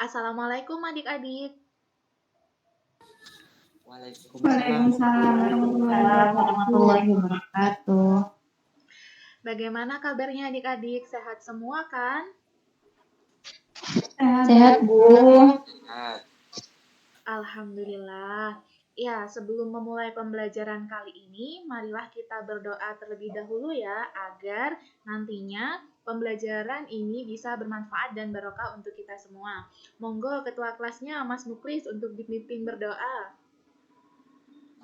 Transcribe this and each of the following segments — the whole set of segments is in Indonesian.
Assalamualaikum adik-adik. Waalaikumsalam warahmatullahi wabarakatuh. Bagaimana kabarnya adik-adik? Sehat semua kan? Sehat, Bu. Alhamdulillah. Ya, sebelum memulai pembelajaran kali ini, marilah kita berdoa terlebih dahulu ya, agar nantinya pembelajaran ini bisa bermanfaat dan barokah untuk kita semua. Monggo ketua kelasnya Mas Muklis untuk dipimpin berdoa.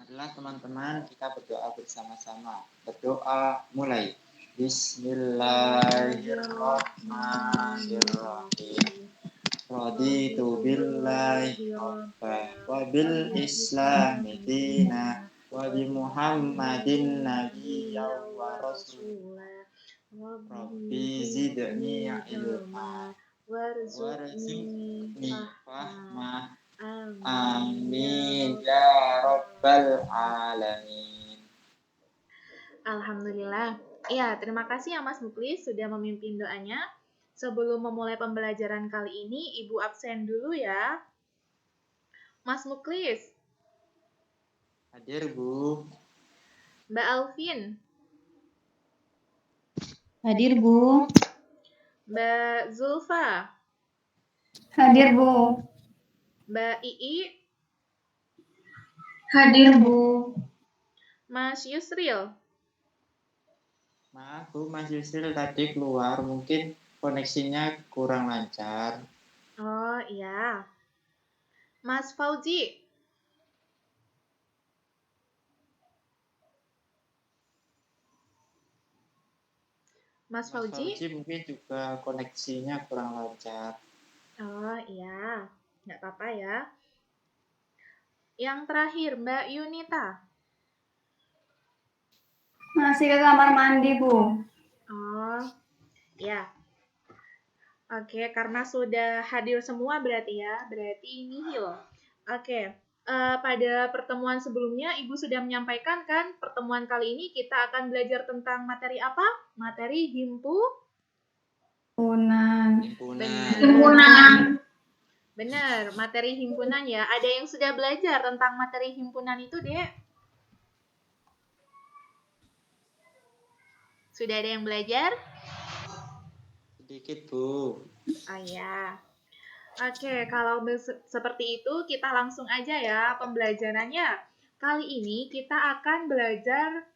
Marilah teman-teman kita berdoa bersama-sama. Berdoa mulai. Bismillahirrahmanirrahim. Raditu billahi rabba wa bil islami dina wa bi Muhammadin nabiyya wa rasulah. Rabbi zidni ilma warzuqni fahma. Amin ya rabbal alamin. Alhamdulillah. Ya, terima kasih ya Mas Muklis sudah memimpin doanya. Sebelum memulai pembelajaran kali ini, Ibu absen dulu ya. Mas Muklis. Hadir, Bu. Mbak Alvin. Hadir, Bu. Mbak Zulfa. Hadir, Bu. Mbak Ii. Hadir, Bu. Mas Yusril. Maaf, Bu, Mas Yusril tadi keluar, mungkin koneksinya kurang lancar. Oh iya. Mas Fauzi. Mas Fauzi mungkin juga koneksinya kurang lancar. Oh iya, nggak apa-apa ya. Yang terakhir, Mbak Yunita. Masih ke kamar mandi, Bu. Oh, ya. Oke, karena sudah hadir semua berarti ya, berarti nihil. Oke, pada pertemuan sebelumnya Ibu sudah menyampaikan kan, pertemuan kali ini kita akan belajar tentang materi apa? Materi Himpunan. Benar, materi himpunan ya. Ada yang sudah belajar tentang materi himpunan itu, Dek? Sudah ada yang belajar? Sedikit, Bu. Oh ya. Oke, kalau seperti itu kita langsung aja ya pembelajarannya. Kali ini kita akan belajar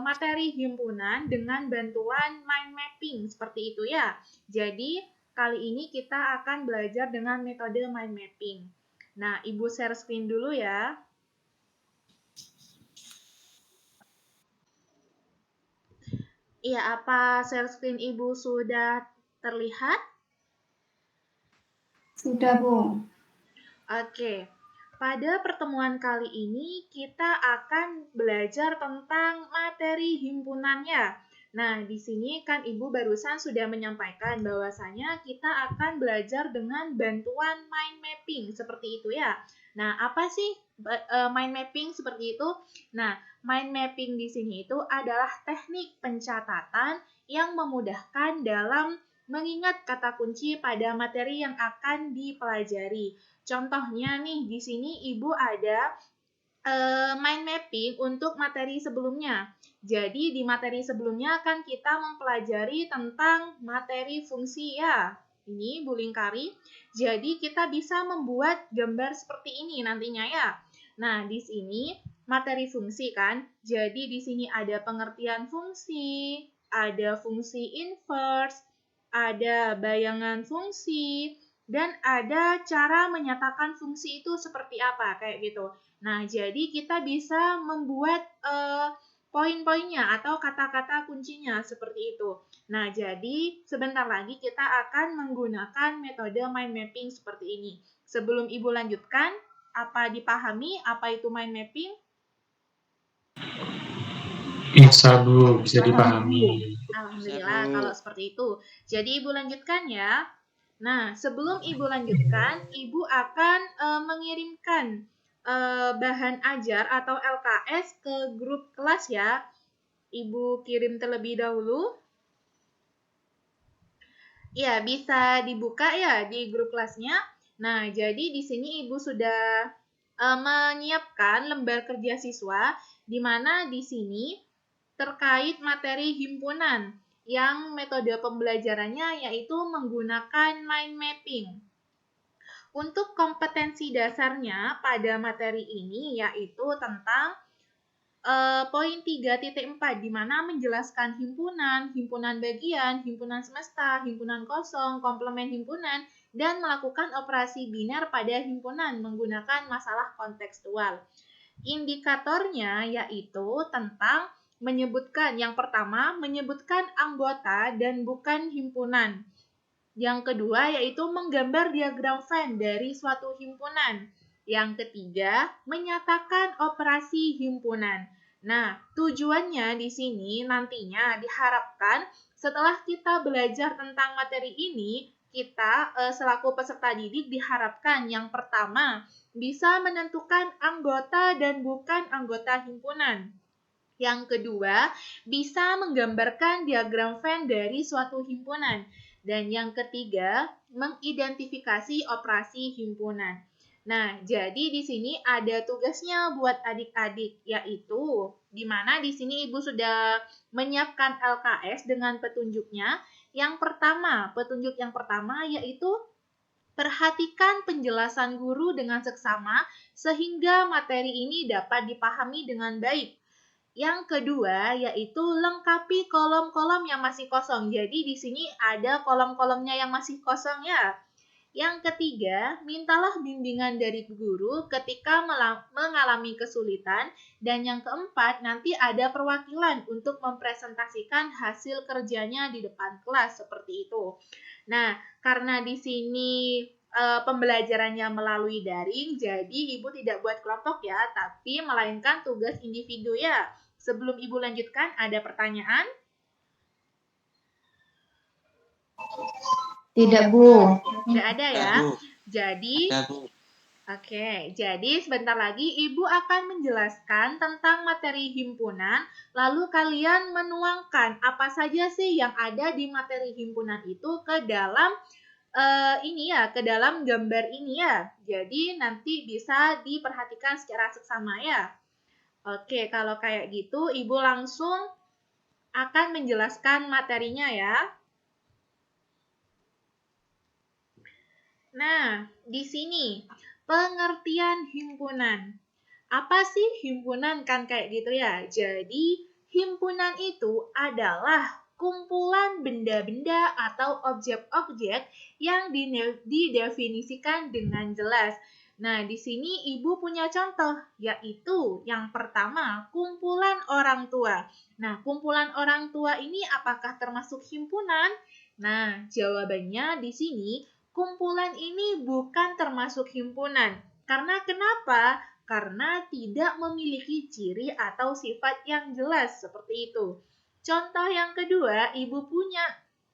materi himpunan dengan bantuan mind mapping seperti itu ya. Jadi kali ini kita akan belajar dengan metode mind mapping. Nah, Ibu share screen dulu ya. Iya, apa share screen Ibu sudah terlihat? Sudah, Bu. Oke, pada pertemuan kali ini kita akan belajar tentang materi himpunannya. Nah, di sini kan Ibu barusan sudah menyampaikan bahwasanya kita akan belajar dengan bantuan mind mapping seperti itu ya. Nah, apa sih mind mapping seperti itu? Nah, mind mapping di sini itu adalah teknik pencatatan yang memudahkan dalam mengingat kata kunci pada materi yang akan dipelajari. Contohnya nih, di sini Ibu ada mind mapping untuk materi sebelumnya. Jadi di materi sebelumnya kan kita mempelajari tentang materi fungsi ya. Ini Bu Lingkari. Jadi kita bisa membuat gambar seperti ini nantinya ya. Nah, di sini materi fungsi kan. Jadi di sini ada pengertian fungsi, ada fungsi inverse, ada bayangan fungsi, dan ada cara menyatakan fungsi itu seperti apa, kayak gitu. Nah, jadi kita bisa membuat poin-poinnya atau kata-kata kuncinya seperti itu. Nah, jadi sebentar lagi kita akan menggunakan metode mind mapping seperti ini. Sebelum Ibu lanjutkan, apa dipahami apa itu mind mapping? Bisa, Bu, bisa dipahami. Alhamdulillah kalau seperti itu. Jadi Ibu lanjutkan ya. Nah, sebelum Ibu lanjutkan, Ibu akan mengirimkan bahan ajar atau LKS ke grup kelas ya. Ibu kirim terlebih dahulu. Ya, bisa dibuka ya di grup kelasnya. Nah, jadi di sini Ibu sudah menyiapkan lembar kerja siswa, di mana di sini terkait materi himpunan yang metode pembelajarannya yaitu menggunakan mind mapping. Untuk kompetensi dasarnya pada materi ini yaitu tentang poin 3.4 di mana menjelaskan himpunan, himpunan bagian, himpunan semesta, himpunan kosong, komplement himpunan, dan melakukan operasi biner pada himpunan menggunakan masalah kontekstual. Indikatornya yaitu tentang menyebutkan, yang pertama menyebutkan anggota dan bukan himpunan. Yang kedua yaitu menggambar diagram Venn dari suatu himpunan. Yang ketiga, menyatakan operasi himpunan. Nah, tujuannya di sini nantinya diharapkan setelah kita belajar tentang materi ini, kita selaku peserta didik diharapkan yang pertama bisa menentukan anggota dan bukan anggota himpunan. Yang kedua, bisa menggambarkan diagram Venn dari suatu himpunan. Dan yang ketiga, mengidentifikasi operasi himpunan. Nah, jadi di sini ada tugasnya buat adik-adik, yaitu di mana di sini Ibu sudah menyiapkan LKS dengan petunjuknya. Yang pertama, petunjuk yang pertama yaitu perhatikan penjelasan guru dengan seksama sehingga materi ini dapat dipahami dengan baik. Yang kedua yaitu lengkapi kolom-kolom yang masih kosong. Jadi di sini ada kolom-kolomnya yang masih kosong ya. Yang ketiga, mintalah bimbingan dari guru ketika mengalami kesulitan. Dan yang keempat, nanti ada perwakilan untuk mempresentasikan hasil kerjanya di depan kelas seperti itu. Nah, karena di sini pembelajarannya melalui daring, jadi Ibu tidak buat kelompok ya, tapi melainkan tugas individu ya. Sebelum Ibu lanjutkan, ada pertanyaan? Tidak, Bu. Tidak ada ya. Bu. Jadi, Ada, Bu. Oke, jadi sebentar lagi Ibu akan menjelaskan tentang materi himpunan, lalu kalian menuangkan apa saja sih yang ada di materi himpunan itu ke dalam ke dalam gambar ini ya. Jadi nanti bisa diperhatikan secara seksama ya. Oke, kalau kayak gitu Ibu langsung akan menjelaskan materinya ya. Nah, di sini pengertian himpunan. Apa sih himpunan kan kayak gitu ya? Jadi, himpunan itu adalah kumpulan benda-benda atau objek-objek yang didefinisikan dengan jelas. Nah, di sini Ibu punya contoh, yaitu yang pertama, kumpulan orang tua. Nah, kumpulan orang tua ini apakah termasuk himpunan? Nah, jawabannya di sini kumpulan ini bukan termasuk himpunan. Karena kenapa? Karena tidak memiliki ciri atau sifat yang jelas seperti itu. Contoh yang kedua, Ibu punya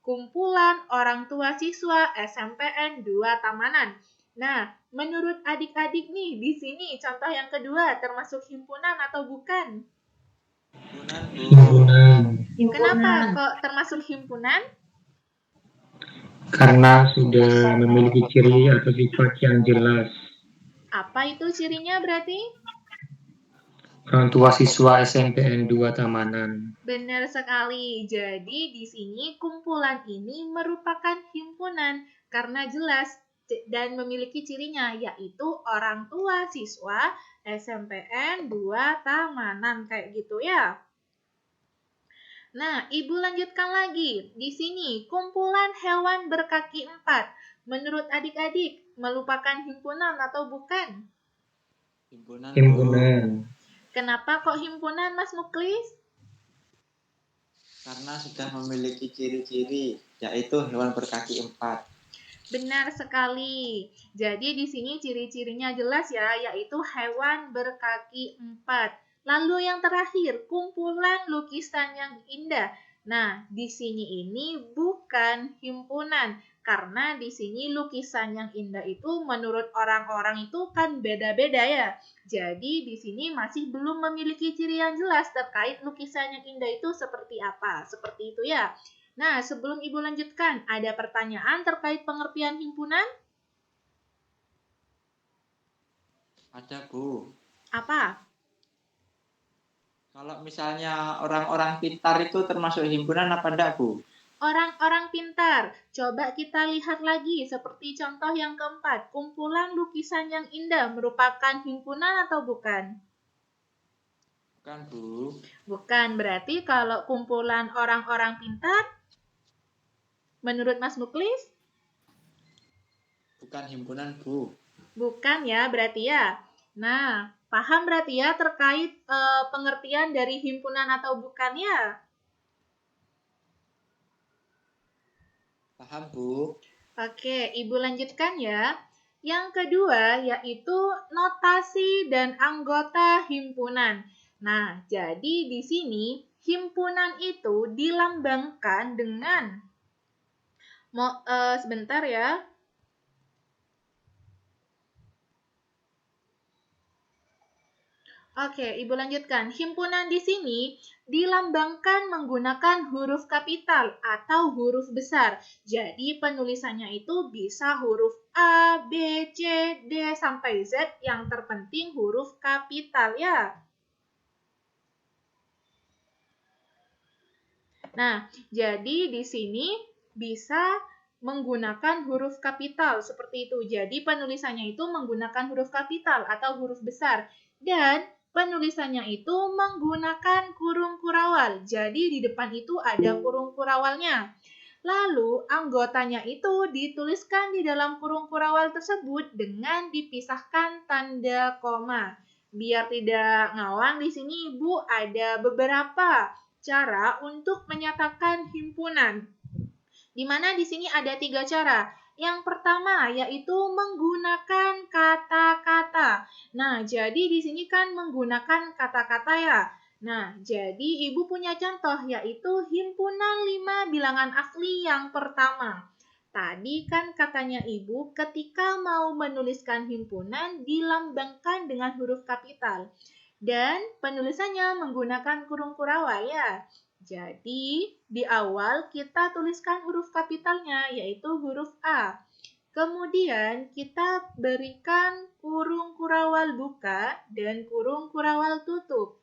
kumpulan orang tua siswa SMPN 2 Tamanan. Nah, menurut adik-adik nih, di sini contoh yang kedua termasuk himpunan atau bukan? Himpunan, Bu. Himpunan. Kenapa kok termasuk himpunan? Karena sudah memiliki ciri atau sifat yang jelas. Apa itu cirinya berarti? Orang tua siswa SMPN 2 Tamanan. Benar sekali. Jadi di sini kumpulan ini merupakan himpunan karena jelas dan memiliki cirinya yaitu orang tua siswa SMPN 2 Tamanan kayak gitu ya. Nah, Ibu lanjutkan lagi. Di sini kumpulan hewan berkaki 4. Menurut adik-adik merupakan himpunan atau bukan? Himpunan, Bu. Himpunan. Kenapa kok himpunan, Mas Muklis? Karena sudah memiliki ciri-ciri, yaitu hewan berkaki 4. Benar sekali. Jadi di sini ciri-cirinya jelas ya, yaitu hewan berkaki 4. Lalu yang terakhir, kumpulan lukisan yang indah. Nah, di sini ini bukan himpunan, karena di sini lukisan yang indah itu menurut orang-orang itu kan beda-beda ya. Jadi di sini masih belum memiliki ciri yang jelas terkait lukisan yang indah itu seperti apa. Seperti itu ya. Nah, sebelum Ibu lanjutkan, ada pertanyaan terkait pengertian himpunan? Ada, Bu. Apa? Kalau misalnya orang-orang pintar itu termasuk himpunan apa enggak, Bu? Orang-orang pintar. Coba kita lihat lagi seperti contoh yang keempat. Kumpulan lukisan yang indah merupakan himpunan atau bukan? Bukan, Bu. Bukan. Berarti kalau kumpulan orang-orang pintar, menurut Mas Muklis? Bukan himpunan, Bu. Bukan ya, berarti ya. Nah, paham berarti ya terkait pengertian dari himpunan atau bukan ya? Paham, Bu? Oke, Ibu lanjutkan ya. Yang kedua yaitu notasi dan anggota himpunan. Nah, jadi di sini himpunan itu dilambangkan dengan sebentar ya. Oke, Ibu lanjutkan. Himpunan di sini dilambangkan menggunakan huruf kapital atau huruf besar. Jadi penulisannya itu bisa huruf A, B, C, D, sampai Z. Yang terpenting huruf kapital ya. Nah, jadi di sini bisa menggunakan huruf kapital seperti itu. Jadi penulisannya itu menggunakan huruf kapital atau huruf besar. Dan penulisannya itu menggunakan kurung kurawal. Jadi di depan itu ada kurung kurawalnya. Lalu anggotanya itu dituliskan di dalam kurung kurawal tersebut dengan dipisahkan tanda koma. Biar tidak ngawang, di sini Ibu ada beberapa cara untuk menyatakan himpunan. Di mana di sini ada 3 cara. Yang pertama yaitu menggunakan kata-kata. Nah, jadi di sini kan menggunakan kata-kata ya. Nah, jadi Ibu punya contoh yaitu himpunan 5 bilangan asli yang pertama. Tadi kan katanya Ibu ketika mau menuliskan himpunan dilambangkan dengan huruf kapital. Dan penulisannya menggunakan kurung kurawal ya. Jadi, di awal kita tuliskan huruf kapitalnya, yaitu huruf A. Kemudian, kita berikan kurung kurawal buka dan kurung kurawal tutup.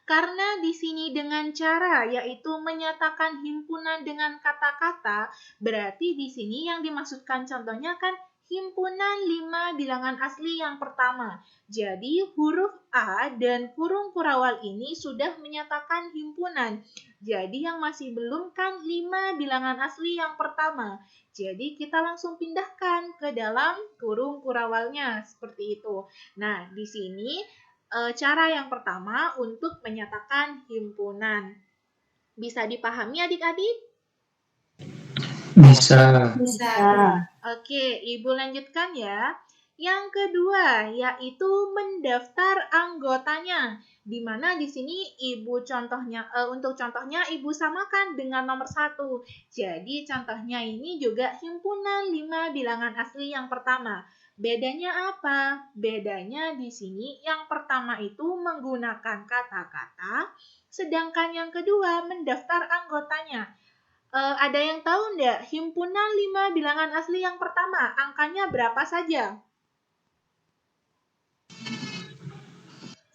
Karena di sini dengan cara yaitu menyatakan himpunan dengan kata-kata, berarti di sini yang dimaksudkan contohnya kan himpunan 5 bilangan asli yang pertama. Jadi huruf A dan kurung kurawal ini sudah menyatakan himpunan. Jadi yang masih belum kan 5 bilangan asli yang pertama. Jadi kita langsung pindahkan ke dalam kurung kurawalnya seperti itu. Nah, di sini cara yang pertama untuk menyatakan himpunan. Bisa dipahami adik-adik? Bisa. Bisa. Oke, Ibu lanjutkan ya. Yang kedua yaitu mendaftar anggotanya. Di mana di sini Ibu untuk contohnya Ibu samakan dengan nomor 1. Jadi contohnya ini juga himpunan 5 bilangan asli yang pertama. Bedanya apa? Bedanya di sini yang pertama itu menggunakan kata-kata, sedangkan yang kedua mendaftar anggotanya. Ada yang tahu enggak? Himpunan 5 bilangan asli yang pertama, angkanya berapa saja?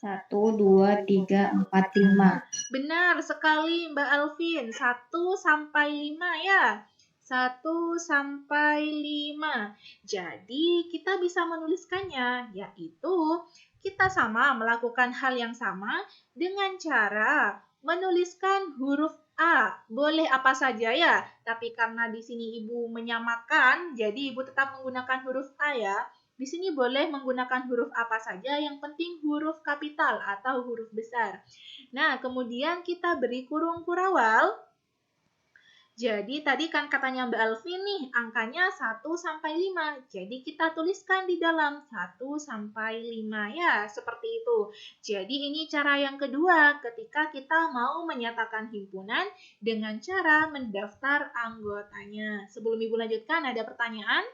1, 2, 3, 4, 5. Benar sekali Mbak Alvin, 1 sampai 5 ya. 1 sampai 5. Jadi kita bisa menuliskannya, yaitu kita sama melakukan hal yang sama dengan cara menuliskan huruf A. Boleh apa saja ya, tapi karena di sini Ibu menyamakan, jadi Ibu tetap menggunakan huruf A ya. Di sini boleh menggunakan huruf apa saja, yang penting huruf kapital atau huruf besar. Nah, kemudian kita beri kurung kurawal. Jadi tadi kan katanya Mbak Alvin nih, angkanya 1 sampai 5. Jadi kita tuliskan di dalam 1 sampai 5 ya, seperti itu. Jadi ini cara yang kedua ketika kita mau menyatakan himpunan dengan cara mendaftar anggotanya. Sebelum Ibu lanjutkan, ada pertanyaan?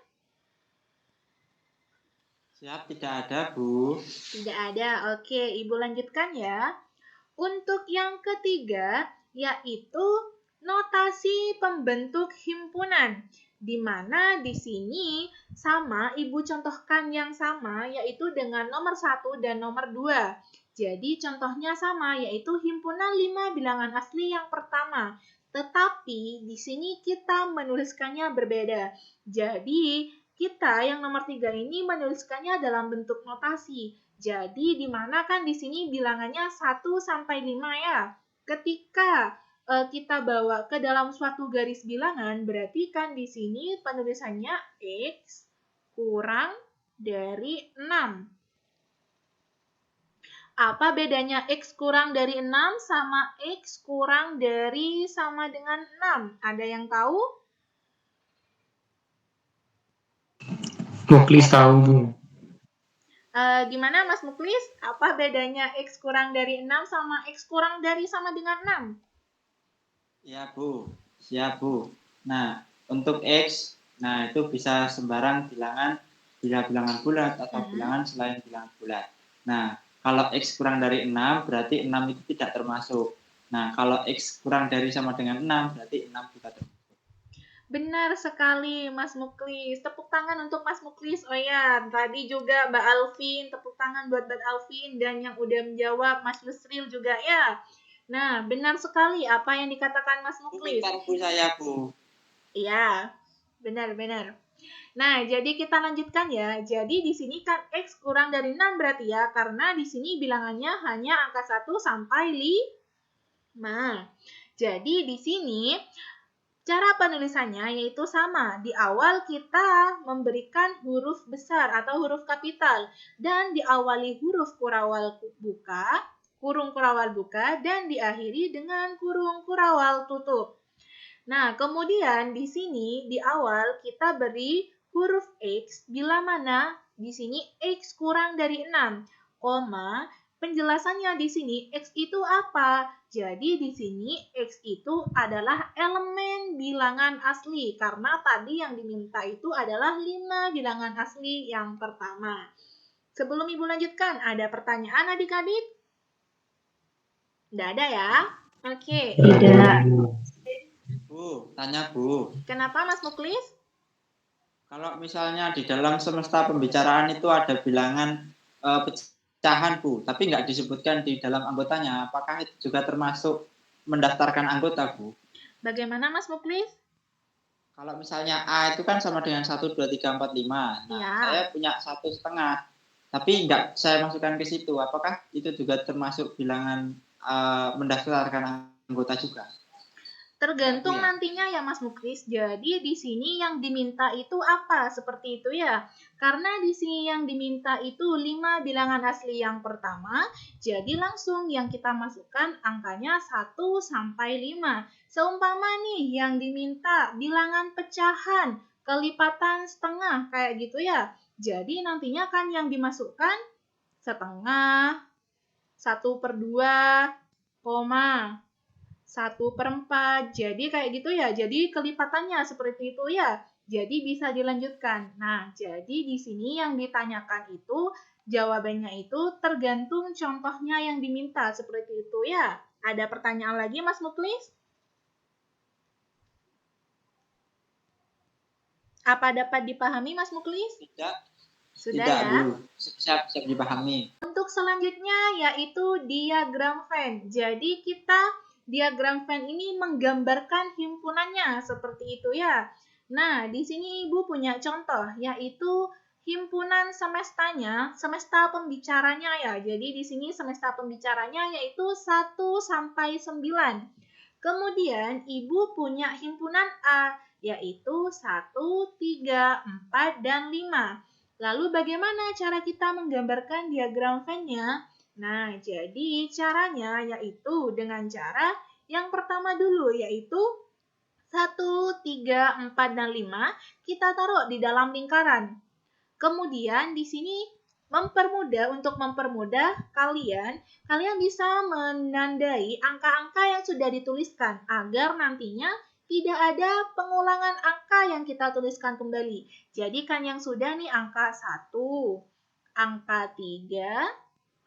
Siap, tidak ada, Bu. Tidak ada. Oke, Ibu lanjutkan ya. Untuk yang ketiga, yaitu notasi pembentuk himpunan. Di mana di sini sama, Ibu contohkan yang sama, yaitu dengan nomor 1 dan nomor 2. Jadi contohnya sama, yaitu himpunan 5 bilangan asli yang pertama. Tetapi di sini kita menuliskannya berbeda. Jadi kita yang nomor 3 ini menuliskannya dalam bentuk notasi. Jadi di mana kan di sini bilangannya 1 sampai 5 ya. Ketika kita bawa ke dalam suatu garis bilangan, berarti kan di sini penulisannya X kurang dari 6. Apa bedanya X kurang dari 6 sama X kurang dari sama dengan 6? Ada yang tahu? Muklis tahu, Bu. Gimana Mas Muklis? Apa bedanya X kurang dari 6 sama X kurang dari sama dengan 6? Ya, Bu. Siap, Bu. Nah, untuk X, nah itu bisa sembarang bilangan bila bilangan bulat atau bilangan selain bilangan bulat. Nah, kalau X kurang dari 6, berarti 6 itu tidak termasuk. Nah, kalau X kurang dari sama dengan 6, berarti 6 juga termasuk. Benar sekali Mas Muklis. Tepuk tangan untuk Mas Muklis. Oh ya, tadi juga Mbak Alvin, tepuk tangan buat Mbak Alvin, dan yang udah menjawab Mas Yusril juga ya. Nah, benar sekali apa yang dikatakan Mas Muklis. Pintar Bu saya, Bu. Iya, benar-benar. Nah, jadi kita lanjutkan ya. Jadi di sini kan X kurang dari 6 berarti ya, karena di sini bilangannya hanya angka 1 sampai 5. Jadi di sini cara penulisannya yaitu sama. Di awal kita memberikan huruf besar atau huruf kapital dan diawali huruf kurung kurawal buka, dan diakhiri dengan kurung kurawal tutup. Nah, kemudian di sini di awal kita beri huruf X bila mana di sini X kurang dari 6, penjelasannya di sini X itu apa? Jadi di sini X itu adalah elemen bilangan asli karena tadi yang diminta itu adalah 5 bilangan asli yang pertama. Sebelum Ibu lanjutkan, ada pertanyaan adik-adik? Tidak ada ya? Oke. Tidak. Bu, tanya Bu. Kenapa Mas Muklis? Kalau misalnya di dalam semesta pembicaraan itu ada bilangan pecahan Bu, tapi nggak disebutkan di dalam anggotanya, apakah itu juga termasuk mendaftarkan anggota Bu? Bagaimana Mas Muklis? Kalau misalnya A itu kan sama dengan 1, 2, 3, 4, 5. Nah, Ya. saya punya 1,5. Tapi nggak saya masukkan ke situ. Apakah itu juga termasuk bilangan mendaftarkan anggota juga? Tergantung Ya. nantinya ya Mas Muklis. Jadi di sini yang diminta itu apa? Seperti itu ya. Karena di sini yang diminta itu 5 bilangan asli yang pertama, jadi langsung yang kita masukkan angkanya 1 sampai 5. Seumpama nih yang diminta bilangan pecahan, kelipatan setengah kayak gitu ya. Jadi nantinya kan yang dimasukkan setengah, 1/2, 1/4. Jadi kayak gitu ya. Jadi kelipatannya seperti itu ya. Jadi bisa dilanjutkan. Nah, jadi di sini yang ditanyakan itu jawabannya itu tergantung contohnya yang diminta seperti itu ya. Ada pertanyaan lagi Mas Muklis? Apa dapat dipahami Mas Muklis? Tidak. Sudah Tidak, ya? Bu. Siap dipahami. Untuk selanjutnya yaitu diagram Venn. Jadi kita diagram Venn ini menggambarkan himpunannya seperti itu ya. Nah, di sini Ibu punya contoh yaitu himpunan semestanya, semesta pembicaranya ya. Jadi di sini semesta pembicaranya yaitu 1 sampai 9. Kemudian Ibu punya himpunan A yaitu 1, 3, 4, dan 5. Lalu bagaimana cara kita menggambarkan diagram Venn-nya? Nah, jadi caranya yaitu dengan cara yang pertama dulu yaitu 1, 3, 4, dan 5 kita taruh di dalam lingkaran. Kemudian di sini untuk mempermudah kalian bisa menandai angka-angka yang sudah dituliskan agar nantinya tidak ada pengulangan angka yang kita tuliskan kembali. Jadi kan yang sudah nih angka 1, angka 3,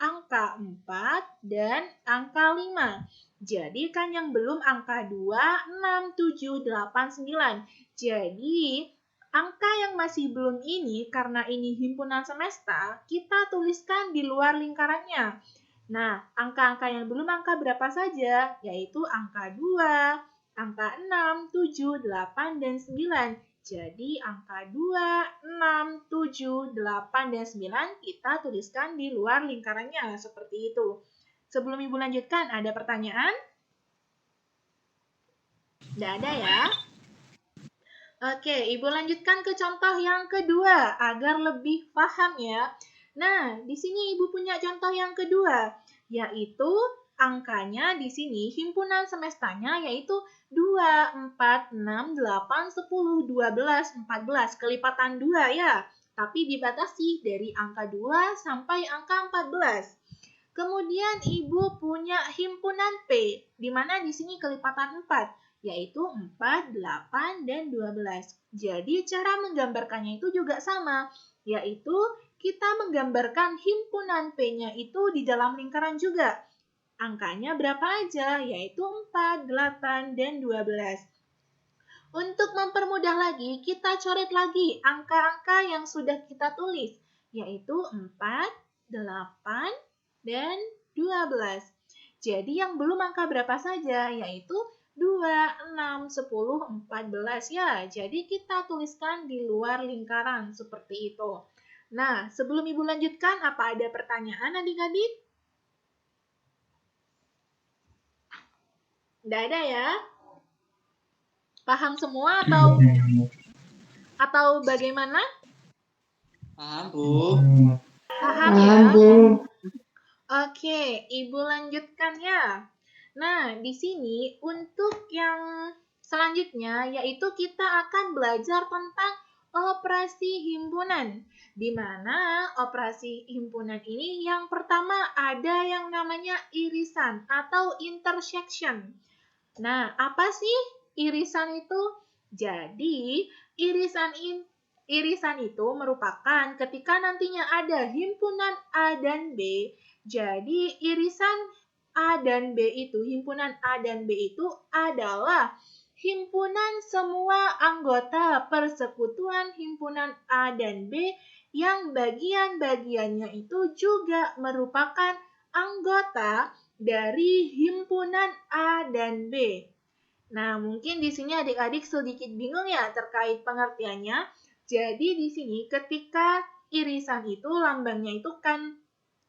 angka 4, dan angka 5. Jadi kan yang belum angka 2, 6, 7, 8, 9. Jadi angka yang masih belum ini, karena ini himpunan semesta, kita tuliskan di luar lingkarannya. Nah, angka-angka yang belum angka berapa saja? Yaitu angka 2, angka 6, 7, 8, dan 9. Jadi angka 2, 6, 7, 8, dan 9 kita tuliskan di luar lingkarannya. Seperti itu. Sebelum Ibu lanjutkan, ada pertanyaan? Tidak ada ya? Oke, Ibu lanjutkan ke contoh yang kedua agar lebih paham ya. Nah, di sini Ibu punya contoh yang kedua, yaitu angkanya di sini himpunan semestanya yaitu 2, 4, 6, 8, 10, 12, 14, kelipatan 2 ya. Tapi dibatasi dari angka 2 sampai angka 14. Kemudian Ibu punya himpunan P, di mana di sini kelipatan 4. Yaitu 4, 8, dan 12. Jadi cara menggambarkannya itu juga sama, yaitu kita menggambarkan himpunan P-nya itu di dalam lingkaran juga. Angkanya berapa aja? Yaitu 4, 8, dan 12. Untuk mempermudah lagi, kita coret lagi angka-angka yang sudah kita tulis, yaitu 4, 8, dan 12. Jadi yang belum angka berapa saja, yaitu 2, 6, 10, 14 ya. Jadi kita tuliskan di luar lingkaran seperti itu. Nah, sebelum Ibu lanjutkan, apa ada pertanyaan adik-adik? Tidak ada ya? Paham semua atau bagaimana? Paham, Bu. Paham ya? Paham, Bu. Oke, Ibu lanjutkan ya. Nah, di sini untuk yang selanjutnya yaitu kita akan belajar tentang operasi himpunan. Di mana operasi himpunan ini yang pertama ada yang namanya irisan atau intersection. Nah, apa sih irisan itu? Jadi, irisan itu merupakan ketika nantinya ada himpunan A dan B. Jadi, irisan A dan B itu, himpunan A dan B itu adalah himpunan semua anggota persekutuan himpunan A dan B yang bagian-bagiannya itu juga merupakan anggota dari himpunan A dan B. Nah, mungkin di sini adik-adik sedikit bingung ya terkait pengertiannya. Jadi di sini ketika irisan itu lambangnya itu kan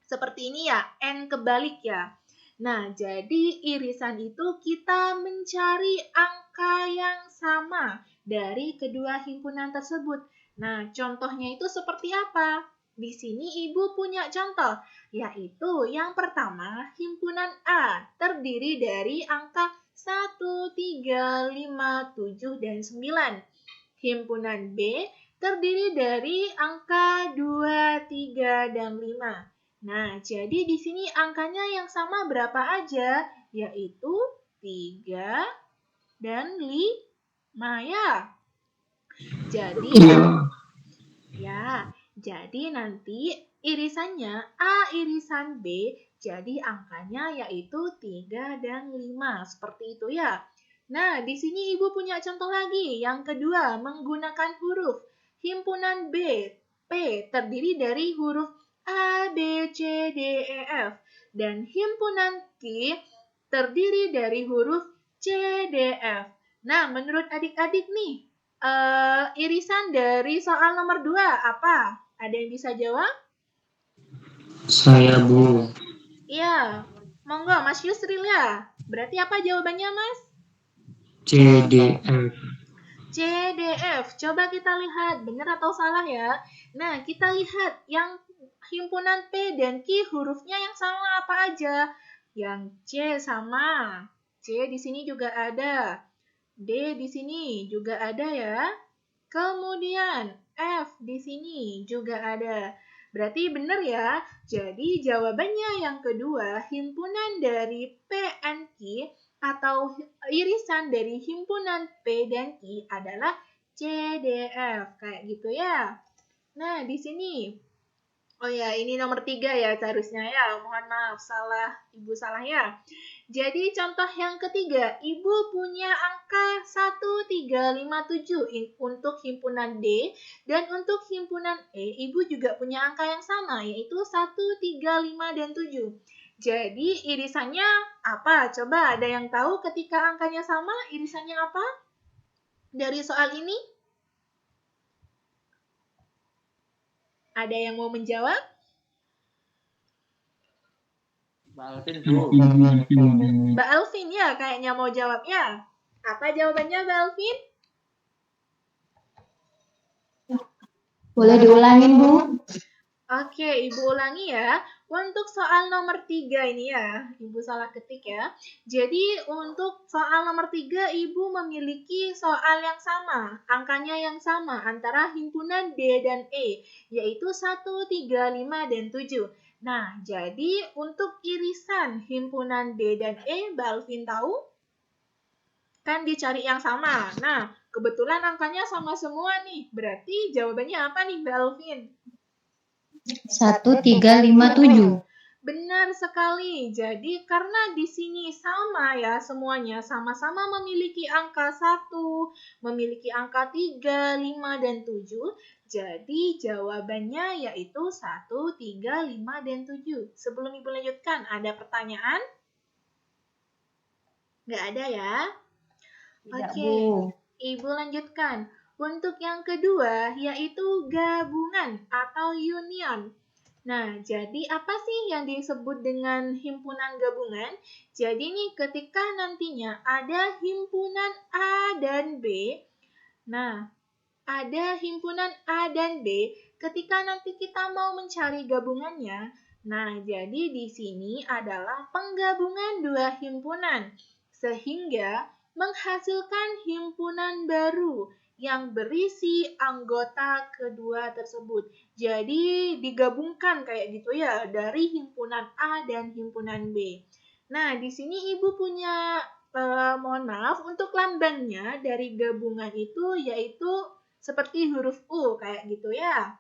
seperti ini ya, N kebalik ya. Nah, jadi irisan itu kita mencari angka yang sama dari kedua himpunan tersebut. Nah, contohnya itu seperti apa? Di sini Ibu punya contoh, yaitu yang pertama himpunan A terdiri dari angka 1, 3, 5, 7, dan 9. Himpunan B terdiri dari angka 2, 3, dan 5. Nah, jadi di sini angkanya yang sama berapa aja? Yaitu 3 dan 5 ya. Jadi nanti irisannya A irisan B, jadi angkanya yaitu 3 dan 5. Seperti itu ya. Nah, di sini Ibu punya contoh lagi. Yang kedua, menggunakan huruf. Himpunan B, P terdiri dari huruf A, B, C, D, E, F. Dan himpunan Q terdiri dari huruf C, D, F. Nah, menurut adik-adik nih, irisan dari soal nomor 2 apa? Ada yang bisa jawab? Saya, Bu. Iya, monggo Mas Yusril ya. Berarti apa jawabannya, Mas? CDF. CDF. Coba kita lihat benar atau salah ya. Nah, kita lihat yang himpunan P dan Q hurufnya yang sama apa aja? Yang C sama. C di sini juga ada. D di sini juga ada ya. Kemudian F di sini juga ada. Berarti benar ya. Jadi jawabannya yang kedua, himpunan dari P and Q atau irisan dari himpunan P dan Q adalah CDF. Kayak gitu ya. Nah, di sini Oh ya, ini nomor 3 ya seharusnya ya. Mohon maaf, Ibu salah ya. Jadi contoh yang ketiga, Ibu punya angka 1357 untuk himpunan D, dan untuk himpunan E, Ibu juga punya angka yang sama, yaitu 135 dan 7. Jadi irisannya apa? Coba ada yang tahu ketika angkanya sama, irisannya apa? Dari soal ini? Ada yang mau menjawab? Mbak Alvin, Bu. Mbak Alvin ya kayaknya mau jawabnya. Apa jawabannya Mbak Alvin? Boleh diulangin, Bu? Oke, Ibu ulangi ya. Untuk soal nomor 3 ini ya, Ibu salah ketik ya. Jadi untuk soal nomor 3, Ibu memiliki soal yang sama, angkanya yang sama antara himpunan D dan E, yaitu 135 dan 7. Nah, jadi untuk irisan himpunan D dan E, Mbak Alvin tahu? Kan dicari yang sama. Nah, kebetulan angkanya sama semua nih. Berarti jawabannya apa nih, Mbak Alvin? 1357. Benar sekali. Jadi karena di sini sama ya semuanya, sama-sama memiliki angka 1, memiliki angka 3, 5, dan 7. Jadi jawabannya yaitu 1, 3, 5, dan 7. Sebelum Ibu lanjutkan, ada pertanyaan? Nggak ada ya? Tidak, Oke, Bu. Ibu lanjutkan. Untuk yang kedua yaitu gabungan atau union. Nah, jadi apa sih yang disebut dengan himpunan gabungan? Jadi nih ketika nantinya ada himpunan A dan B. Nah, ada himpunan A dan B, ketika nanti kita mau mencari gabungannya. Nah, jadi di sini adalah penggabungan dua himpunan sehingga menghasilkan himpunan baru yang berisi anggota kedua tersebut. Jadi digabungkan kayak gitu ya dari himpunan A dan himpunan B. Nah, di sini Ibu punya mohon maaf untuk lambangnya dari gabungan itu yaitu seperti huruf U kayak gitu ya.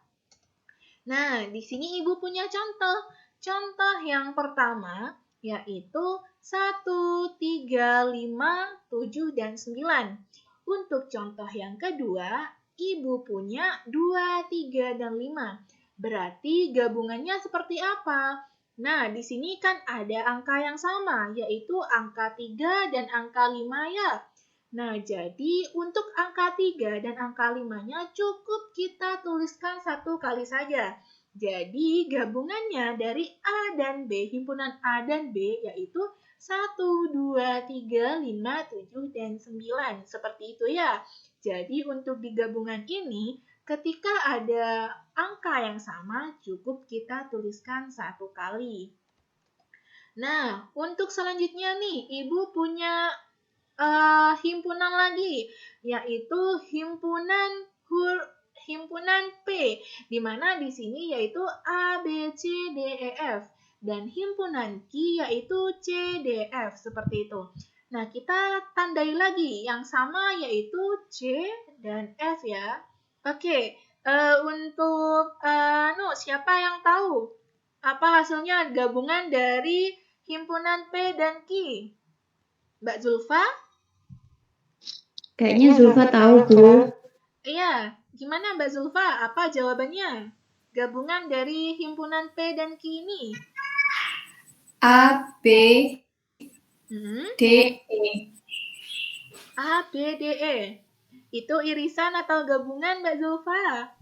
Nah, di sini Ibu punya contoh. Contoh yang pertama yaitu 1, 3, 5, 7, dan 9. Untuk contoh yang kedua, Ibu punya 2, 3, dan 5. Berarti gabungannya seperti apa? Nah, di sini kan ada angka yang sama, yaitu angka 3 dan angka 5 ya. Nah, jadi untuk angka 3 dan angka 5-nya cukup kita tuliskan satu kali saja. Jadi, gabungannya dari A dan B, himpunan A dan B, yaitu 1, 2, 3, 5, 7, dan 9. Seperti itu ya. Jadi, untuk di gabungan ini, ketika ada angka yang sama, cukup kita tuliskan satu kali. Nah, untuk selanjutnya nih, Ibu punya himpunan lagi, yaitu himpunan P, di mana di sini yaitu A, B, C, D, E, F, dan himpunan Q yaitu C, D, F, seperti itu. Nah, kita tandai lagi yang sama yaitu C dan F ya. Oke, untuk siapa yang tahu apa hasilnya gabungan dari himpunan P dan Q? Mbak Zulfa? Kayaknya Zulfa tahu, Bu. Iya, gimana Mbak Zulfa? Apa jawabannya? Gabungan dari himpunan P dan Q ini. A, B, D, E. A, B, D, E. Itu irisan atau gabungan Mbak Zulfa?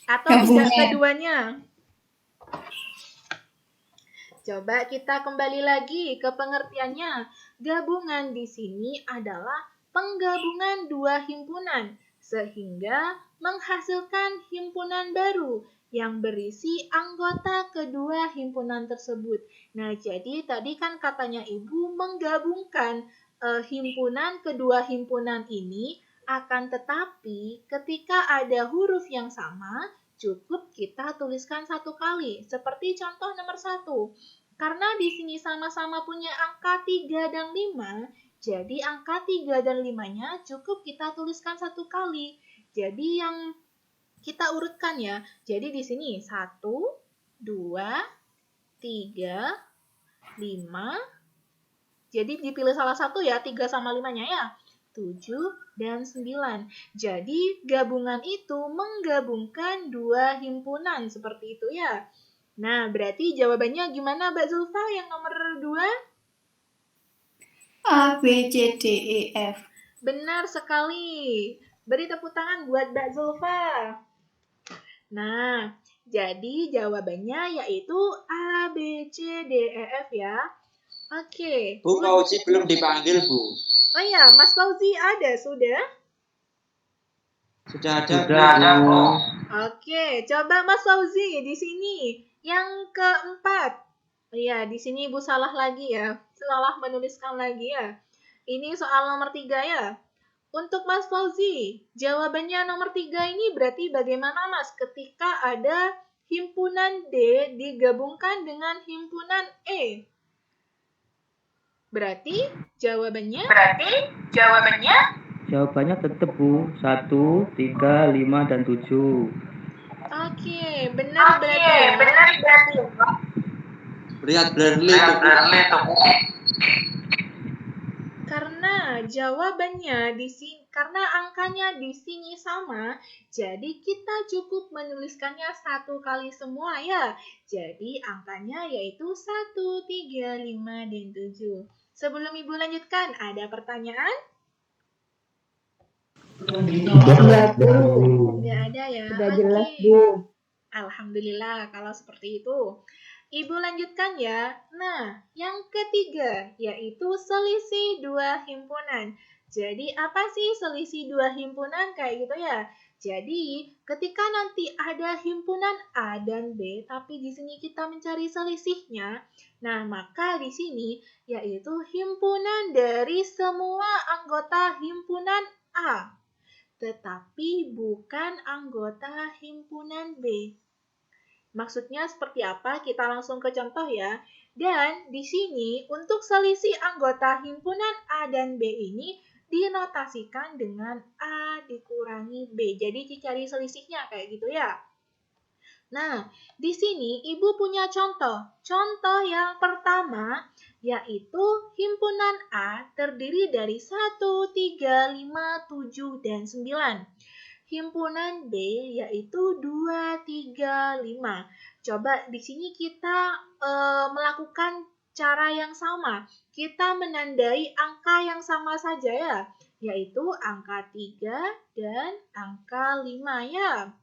Atau bisa Gabungan. keduanya? Coba kita kembali lagi ke pengertiannya. Gabungan di sini adalah penggabungan dua himpunan sehingga menghasilkan himpunan baru yang berisi anggota kedua himpunan tersebut. Nah, jadi tadi kan katanya Ibu menggabungkan himpunan kedua himpunan ini, akan tetapi ketika ada huruf yang sama, cukup kita tuliskan satu kali. Seperti contoh nomor 1. Karena di sini sama-sama punya angka 3 dan 5, jadi angka 3 dan 5-nya cukup kita tuliskan satu kali. Jadi yang kita urutkan ya. Jadi di sini 1, 2, 3, 5. Jadi dipilih salah satu ya, 3 sama 5-nya ya. 7 dan 9. Jadi gabungan itu menggabungkan dua himpunan seperti itu ya. Nah, berarti jawabannya gimana Mbak Zulfa yang nomor 2? A, B, C, D, E, F. Benar sekali. Beri tepuk tangan buat Mbak Zulfa. Nah, jadi jawabannya yaitu A, B, C, D, E, F ya. Oke. Bu, Fauzi belum dipanggil, Bu. Oh ya, Mas Fauzi ada, sudah? Sudah ada, Sudah, Bu. Oke, coba Mas Fauzi di sini. Yang keempat. Iya, di sini Ibu salah lagi ya. Salah menuliskan lagi ya. Ini soal nomor 3 ya. Untuk Mas Fauzi, jawabannya nomor 3 ini berarti bagaimana Mas ketika ada himpunan D digabungkan dengan himpunan E? Berarti jawabannya? Jawabannya tetap, Bu. 1, 3, 5, dan 7. Oke, benar berarti ya. Lihat Bradley itu. Karena jawabannya di sini, karena angkanya di sini sama, jadi kita cukup menuliskannya satu kali semua ya. Jadi angkanya yaitu 1, 3, 5, dan 7. Sebelum Ibu lanjutkan, ada pertanyaan? Sudah, Bu. Tidak ada ya? Sudah Oke. jelas, Bu. Alhamdulillah kalau seperti itu. Ibu lanjutkan ya. Nah, yang ketiga yaitu selisih dua himpunan. Jadi apa sih selisih dua himpunan kayak gitu ya? Jadi ketika nanti ada himpunan A dan B, tapi di sini kita mencari selisihnya, nah maka di sini yaitu himpunan dari semua anggota himpunan A, tetapi bukan anggota himpunan B. Maksudnya seperti apa? Kita langsung ke contoh ya. Dan di sini untuk selisih anggota himpunan A dan B ini dinotasikan dengan A dikurangi B. Jadi dicari selisihnya kayak gitu ya. Nah, di sini Ibu punya contoh. Contoh yang pertama yaitu himpunan A terdiri dari 1, 3, 5, 7, dan 9. Himpunan B yaitu 2, 3, 5. Coba di sini kita melakukan cara yang sama. Kita menandai angka yang sama saja ya, yaitu angka 3 dan angka 5 ya.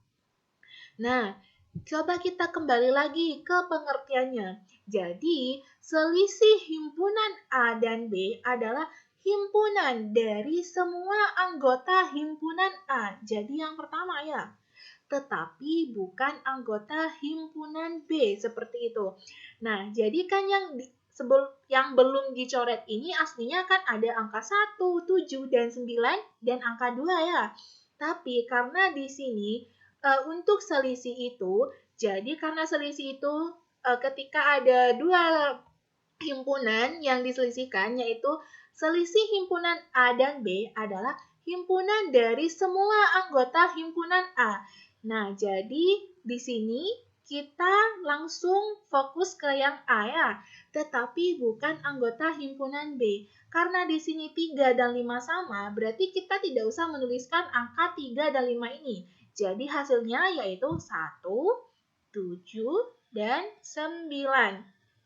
Nah, coba kita kembali lagi ke pengertiannya. Jadi, selisih himpunan A dan B adalah himpunan dari semua anggota himpunan A. Jadi yang pertama ya. Tetapi bukan anggota himpunan B seperti itu. Nah, jadi kan yang belum dicoret ini aslinya kan ada angka 1, 7, dan 9 dan angka 2 ya. Tapi karena di sini untuk selisih itu, jadi karena selisih itu ketika ada dua himpunan yang diselisihkan, yaitu selisih himpunan A dan B adalah himpunan dari semua anggota himpunan A. Nah, jadi di sini kita langsung fokus ke yang A ya, tetapi bukan anggota himpunan B. Karena di sini 3 dan 5 sama, berarti kita tidak usah menuliskan angka 3 dan 5 ini. Jadi hasilnya yaitu 1, 7, dan 9.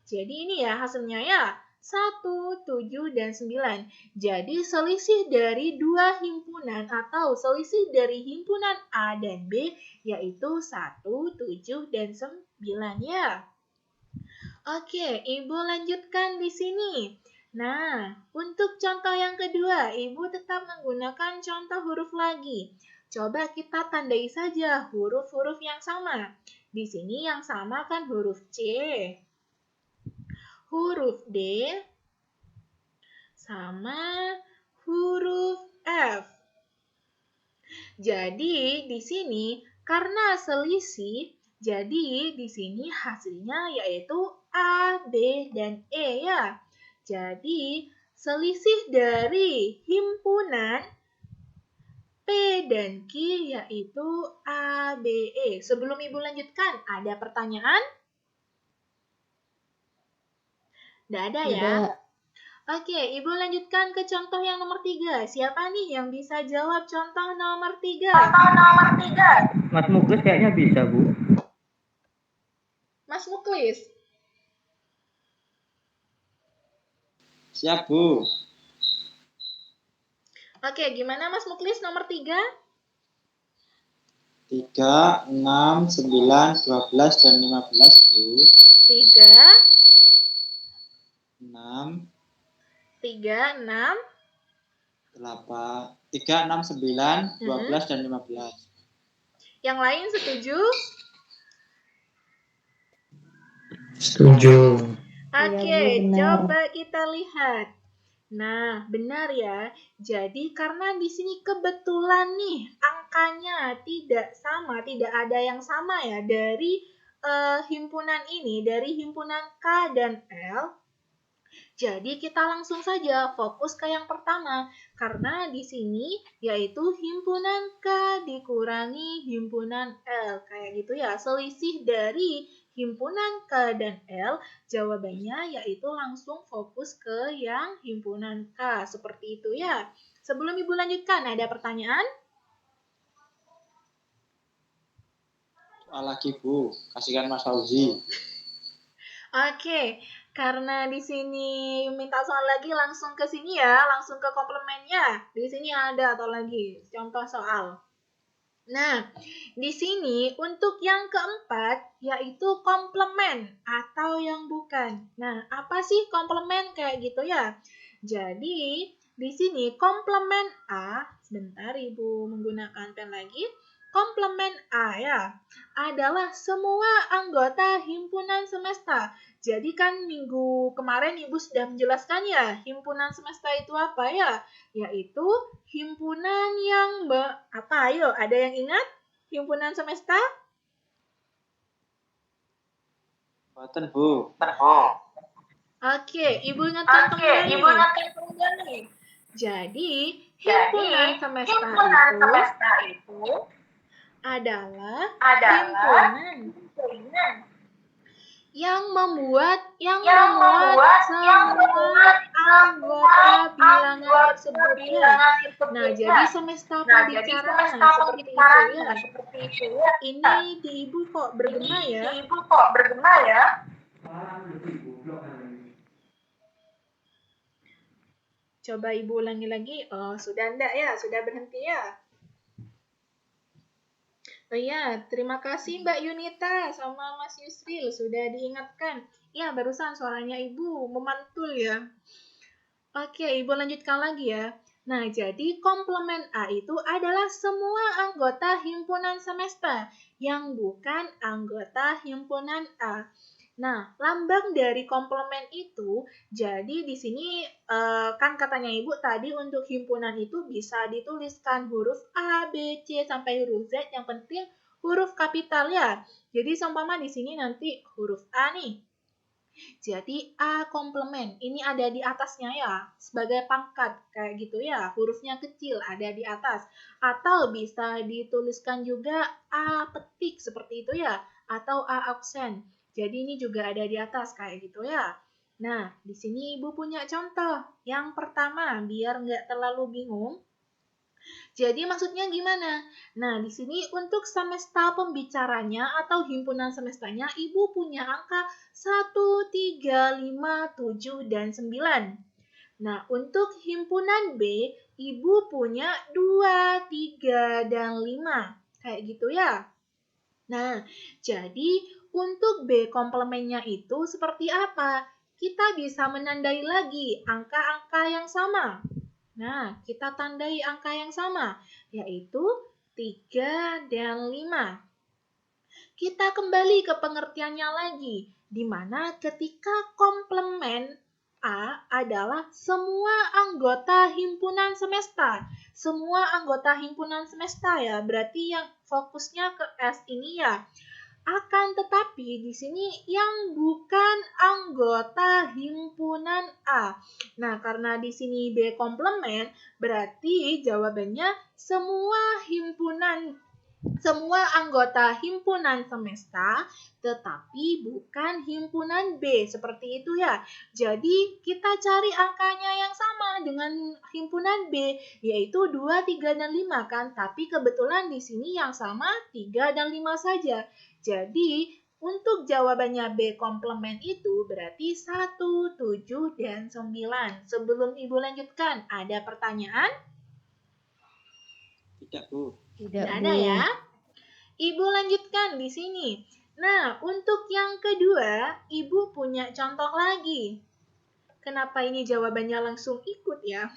Jadi ini ya hasilnya ya, 1, 7, dan 9. Jadi selisih dari dua himpunan atau selisih dari himpunan A dan B yaitu 1, 7, dan 9 ya. Oke, Ibu lanjutkan di sini. Nah, untuk contoh yang kedua, Ibu tetap menggunakan contoh huruf lagi. Coba kita tandai saja huruf-huruf yang sama. Di sini yang sama kan huruf C, huruf D, sama huruf F. Jadi di sini karena selisih, jadi di sini hasilnya yaitu A, B, dan E ya. Jadi selisih dari himpunan P dan Q yaitu A, B, E. Sebelum Ibu lanjutkan, ada pertanyaan? Tidak ada ya? Tidak. Oke, Ibu lanjutkan ke contoh yang nomor 3. Siapa nih yang bisa jawab contoh nomor 3? Mas Muklis kayaknya bisa, Bu. Mas Muklis. Siap, Bu. Oke, gimana Mas Muklis nomor 3? 3, 6, 9, 12, dan 15, Bu. 3, 6, 3, 6. 8, 3, 6, 9, 12, dan 15. Yang lain setuju? Setuju. Oke, Bu, benar. coba kita lihat. Nah, benar ya. Jadi karena di sini kebetulan nih angkanya tidak sama, tidak ada yang sama ya dari himpunan ini, dari himpunan K dan L. Jadi kita langsung saja fokus ke yang pertama. Karena di sini yaitu himpunan K dikurangi himpunan L. Kayak gitu ya, selisih dari himpunan K dan L, jawabannya yaitu langsung fokus ke yang himpunan K. Seperti itu ya. Sebelum Ibu lanjutkan, ada pertanyaan? Soal lagi, Bu. Kasihkan Mas Fauzi. Oke, karena di sini minta soal lagi langsung ke sini ya, langsung ke komplemennya. Di sini ada atau lagi contoh soal. Nah, di sini untuk yang keempat yaitu komplement atau yang bukan. Nah, apa sih komplement kayak gitu ya? Jadi, di sini komplement A, sebentar Ibu menggunakan pen lagi. Komplement A ya, adalah semua anggota himpunan semesta. Jadi kan minggu kemarin Ibu sudah menjelaskan ya, himpunan semesta itu apa ya? Yaitu himpunan yang apa? Ayo, ada yang ingat? Himpunan semesta? Boten, Bu. Oke, Ibu ingatkan kembali. Jadi, himpunan semesta itu adalah himpunan yang memuat semua anggota bilangan tersebut ya. Nah, jadi semesta pembicaraan seperti itu ya. Ini di Ibu kok bergema ya? Coba Ibu ulangi lagi. Oh, sudah enggak ya? Sudah berhenti ya? Oh iya, terima kasih Mbak Yunita sama Mas Yusril sudah diingatkan. Ya, barusan suaranya Ibu memantul ya. Oke, Ibu lanjutkan lagi ya. Nah, jadi komplement A itu adalah semua anggota himpunan semesta yang bukan anggota himpunan A. Nah, lambang dari komplement itu, jadi di sini kan katanya Ibu tadi untuk himpunan itu bisa dituliskan huruf A, B, C, sampai huruf Z, yang penting huruf kapital ya. Jadi seumpama di sini nanti huruf A nih. Jadi A komplement, ini ada di atasnya ya, sebagai pangkat, kayak gitu ya, hurufnya kecil, ada di atas. Atau bisa dituliskan juga A petik, seperti itu ya, atau A aksen. Jadi ini juga ada di atas kayak gitu ya. Nah, di sini Ibu punya contoh. Yang pertama, biar nggak terlalu bingung. Jadi maksudnya gimana? Nah, di sini untuk semesta pembicaranya atau himpunan semestanya, Ibu punya angka 1, 3, 5, 7, dan 9. Nah, untuk himpunan B, Ibu punya 2, 3, dan 5. Kayak gitu ya. Nah, jadi untuk B komplemennya itu seperti apa? Kita bisa menandai lagi angka-angka yang sama. Nah, kita tandai angka yang sama, yaitu 3 dan 5. Kita kembali ke pengertiannya lagi, di mana ketika komplement A adalah semua anggota himpunan semesta. Semua anggota himpunan semesta ya, berarti yang fokusnya ke S ini ya. Akan tetapi di sini yang bukan anggota himpunan A. Nah, karena di sini B komplement, berarti jawabannya semua anggota himpunan semesta, tetapi bukan himpunan B, seperti itu ya. Jadi, kita cari angkanya yang sama dengan himpunan B, yaitu 2, 3, dan 5 kan. Tapi kebetulan di sini yang sama 3 dan 5 saja. Jadi, untuk jawabannya B komplement itu berarti 1, 7, dan 9. Sebelum Ibu lanjutkan, ada pertanyaan? Tidak, Bu. Tidak ada ya. Ibu lanjutkan di sini. Nah, untuk yang kedua, Ibu punya contoh lagi. Kenapa ini jawabannya langsung ikut ya?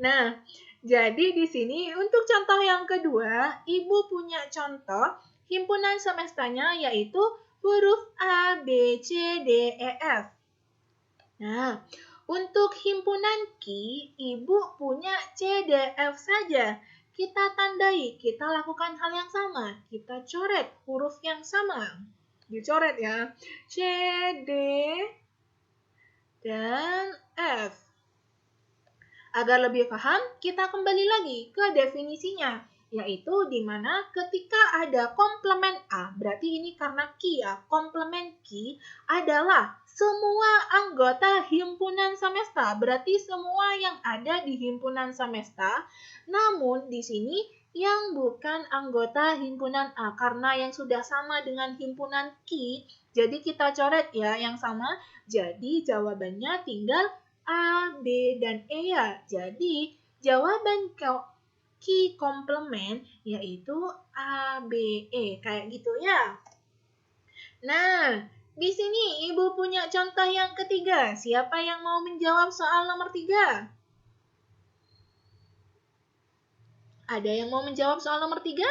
Nah, jadi di sini untuk contoh yang kedua, Ibu punya contoh himpunan semestanya yaitu huruf A, B, C, D, E, F. Nah, untuk himpunan Ki, Ibu punya C, D, F saja. Kita tandai, kita lakukan hal yang sama. Kita coret huruf yang sama. Dicoret ya. C, D, dan F. Agar lebih paham, kita kembali lagi ke definisinya, yaitu di mana ketika ada komplement A, berarti ini karena Ki ya, komplement Ki adalah semua anggota himpunan semesta, berarti semua yang ada di himpunan semesta, namun di sini yang bukan anggota himpunan A, karena yang sudah sama dengan himpunan Ki, jadi kita coret ya yang sama, jadi jawabannya tinggal A, B, dan E ya. Jadi, jawaban Ki komplement yaitu A, B, E. Kayak gitu ya. Nah, di sini Ibu punya contoh yang ketiga. Siapa yang mau menjawab soal nomor 3? Ada yang mau menjawab soal nomor 3?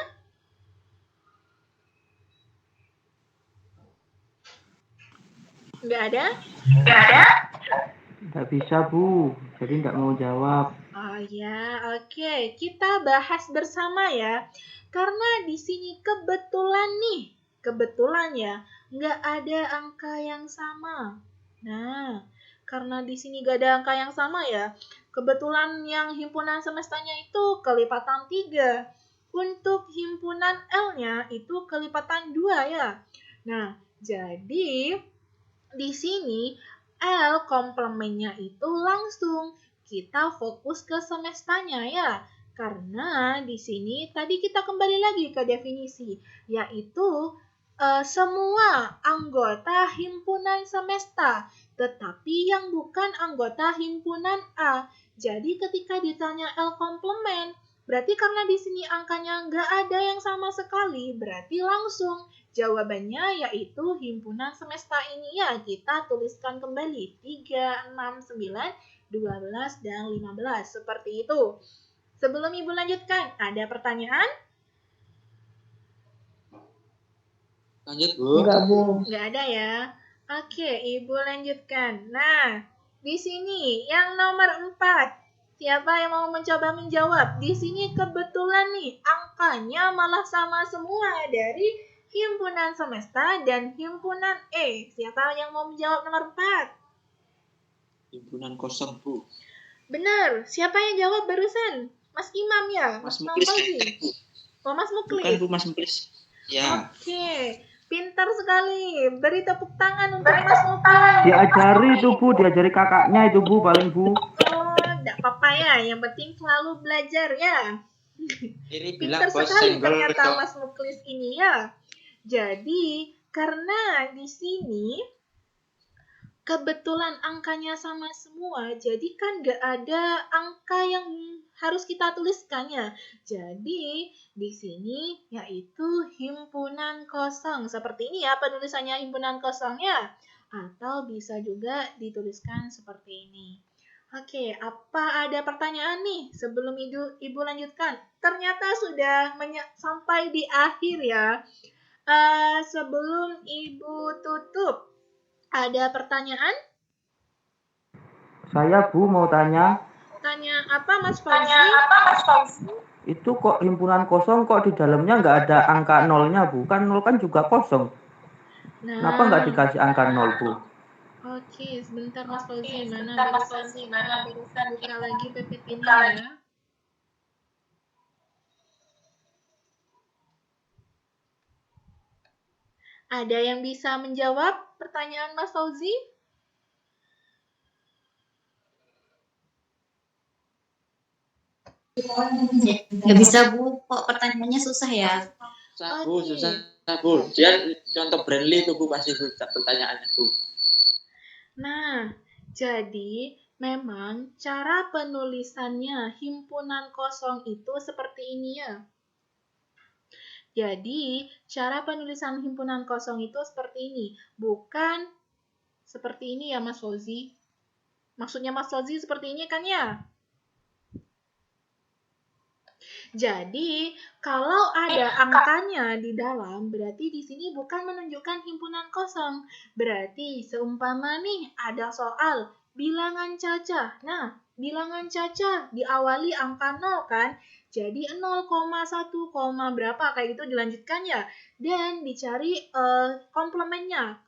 Nggak ada? Nggak bisa, Bu. Jadi nggak mau jawab. Oh ya, oke. Kita bahas bersama ya. Karena di sini kebetulan ya, nggak ada angka yang sama. Nah, karena di sini nggak ada angka yang sama ya, kebetulan yang himpunan semestanya itu kelipatan 3. Untuk himpunan L-nya itu kelipatan 2 ya. Nah, jadi di sini L komplemennya itu langsung kita fokus ke semestanya ya. Karena di sini tadi kita kembali lagi ke definisi, yaitu semua anggota himpunan semesta, tetapi yang bukan anggota himpunan A. Jadi ketika ditanya L komplement, berarti karena di sini angkanya nggak ada yang sama sekali, berarti langsung jawabannya yaitu himpunan semesta ini ya. Kita tuliskan kembali 3, 6, 9, 12, dan 15. Seperti itu. Sebelum Ibu lanjutkan, ada pertanyaan? Lanjut, Bu. Enggak, Bu. Nggak ada ya. Oke, Ibu lanjutkan. Nah, di sini yang nomor 4. Siapa yang mau mencoba menjawab? Di sini kebetulan nih, angkanya malah sama semua dari himpunan semesta dan himpunan E. Siapa yang mau menjawab nomor 4? Himpunan kosong, Bu. Benar. Siapa yang jawab barusan? Mas Imam ya? Mas Muklis. Oh, Mas Muklis. Bukan, Bu, Mas Muklis. Ya. Oke. Pintar sekali. Beri tepuk tangan untuk Mas Muklis. Diajari itu, Bu. Diajari kakaknya itu, Bu. Paling, Bu. Oh, enggak apa-apa ya. Yang penting selalu belajar ya. Ini bilang Pintar bos sekali senggol ternyata betul. Mas Muklis ini ya. Jadi, karena di sini kebetulan angkanya sama semua, jadi kan nggak ada angka yang harus kita tuliskannya. Jadi, di sini yaitu himpunan kosong. Seperti ini ya penulisannya himpunan kosongnya. Atau bisa juga dituliskan seperti ini. Oke, apa ada pertanyaan nih sebelum Ibu lanjutkan? Ternyata sudah sampai di akhir ya. Sebelum Ibu tutup, ada pertanyaan? Saya, Bu, mau tanya. Tanya apa, Mas Fauzi? Itu kok himpunan kosong, kok di dalamnya nggak ada angka nolnya, Bu? Kan nol kan juga kosong. Nah, Kenapa nggak dikasih angka nol, Bu? Oke, sebentar Mas Fauzi, mana barusan buka lagi PPT-nya ya. Ada yang bisa menjawab pertanyaan Mas Fauzi? Nggak bisa Bu, kok pertanyaannya susah ya? Susah Bu, Oke. susah Bu. Dia contoh Brandly itu Bu pasti Bu pertanyaannya Bu. Nah, jadi memang cara penulisannya himpunan kosong itu seperti ini ya. Jadi, cara penulisan himpunan kosong itu seperti ini, bukan seperti ini ya Mas Fauzi. Maksudnya Mas Fauzi seperti ini kan ya? Jadi, kalau ada angkanya di dalam, berarti di sini bukan menunjukkan himpunan kosong. Berarti seumpama nih ada soal bilangan cacah. Nah, bilangan cacah diawali angka 0 kan? Jadi 0,1, berapa kayak gitu dilanjutkan ya. Dan dicari komplemennya.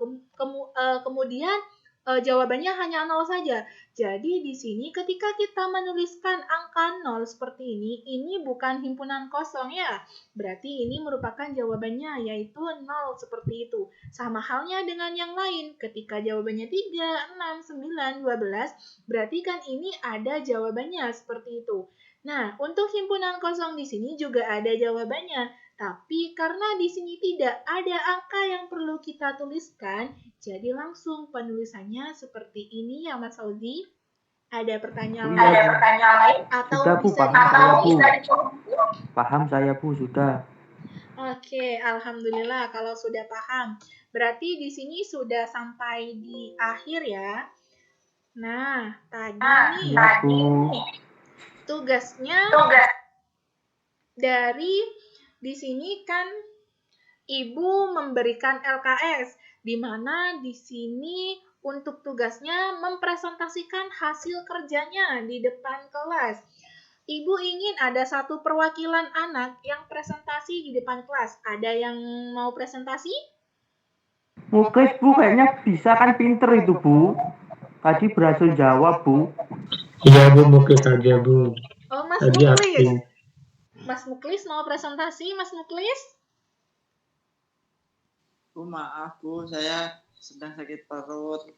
Kemudian jawabannya hanya 0 saja. Jadi di sini ketika kita menuliskan angka 0 seperti ini bukan himpunan kosong ya. Berarti ini merupakan jawabannya yaitu 0 seperti itu. Sama halnya dengan yang lain. Ketika jawabannya 3, 6, 9, 12, berarti kan ini ada jawabannya seperti itu. Nah, untuk himpunan kosong di sini juga ada jawabannya. Tapi karena di sini tidak ada angka yang perlu kita tuliskan, jadi langsung penulisannya seperti ini ya Mas Fauzi. Ada pertanyaan lain? Atau Sudah Bu, bisa paham dipahami? saya Bu. Paham saya Bu, sudah. Oke, alhamdulillah kalau sudah paham. Berarti di sini sudah sampai di akhir ya. Nah, tadi nih Ya Bu. tugasnya dari di sini kan Ibu memberikan LKS, di mana di sini untuk tugasnya mempresentasikan hasil kerjanya di depan kelas. Ibu ingin ada satu perwakilan anak yang presentasi di depan kelas. Ada yang mau presentasi? Muklis Bu, kayaknya bisa kan, pinter itu Bu. Tadi berhasil jawab Bu. Iya Bu, muklis saja Bu. Oh, Mas Tadi Muklis. aktif. Mas Muklis mau presentasi, Mas Muklis? Bu maaf Bu, saya sedang sakit perut.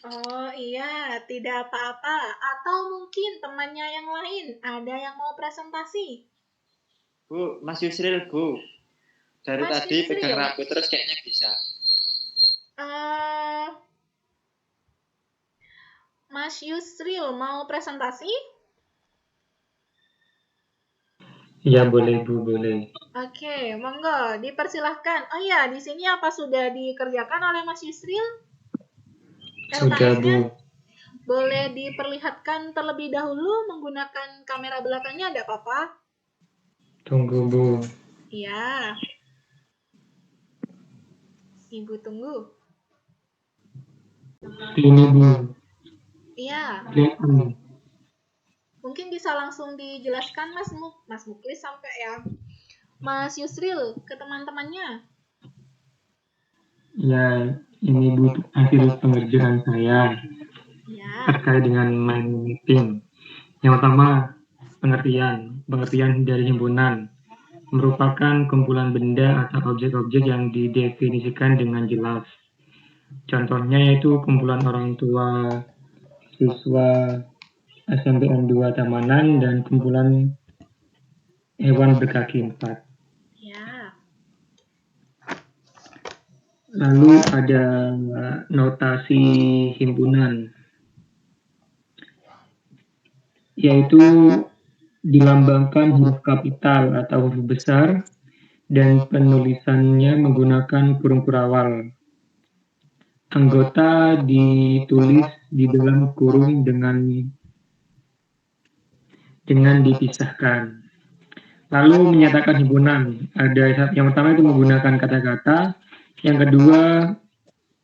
Oh iya, tidak apa-apa. Atau mungkin temannya yang lain, ada yang mau presentasi? Bu, Mas Yusril Bu. Dari Mas tadi Yusril. pegang rambut terus kayaknya bisa. Mas Yusril mau presentasi? Iya boleh Bu, boleh. Oke, monggo dipersilahkan. Oh iya, di sini apa sudah dikerjakan oleh Mas Yusril? Sudah LKS-nya? Bu. Boleh diperlihatkan terlebih dahulu menggunakan kamera belakangnya, ada apa-apa? Tunggu Bu. Iya. Ibu tunggu. Ini Bu. Iya. Lihat Bu. Mungkin bisa langsung dijelaskan Mas Muklis sampai ya. Mas Yusril ke teman-temannya. Ya, ini Bu hasil pengerjaan saya Ya. terkait dengan mind mapping. Yang pertama, pengertian dari himpunan merupakan kumpulan benda atau objek-objek yang didefinisikan dengan jelas. Contohnya yaitu kumpulan orang tua, siswa, SMPN 2 Tamanan, dan kumpulan hewan berkaki 4. Ya. Lalu ada notasi himpunan, yaitu dilambangkan huruf kapital atau huruf besar dan penulisannya menggunakan kurung kurawal. Anggota ditulis di dalam kurung dengan dipisahkan. Lalu menyatakan himpunan. Ada yang pertama itu menggunakan kata-kata, yang kedua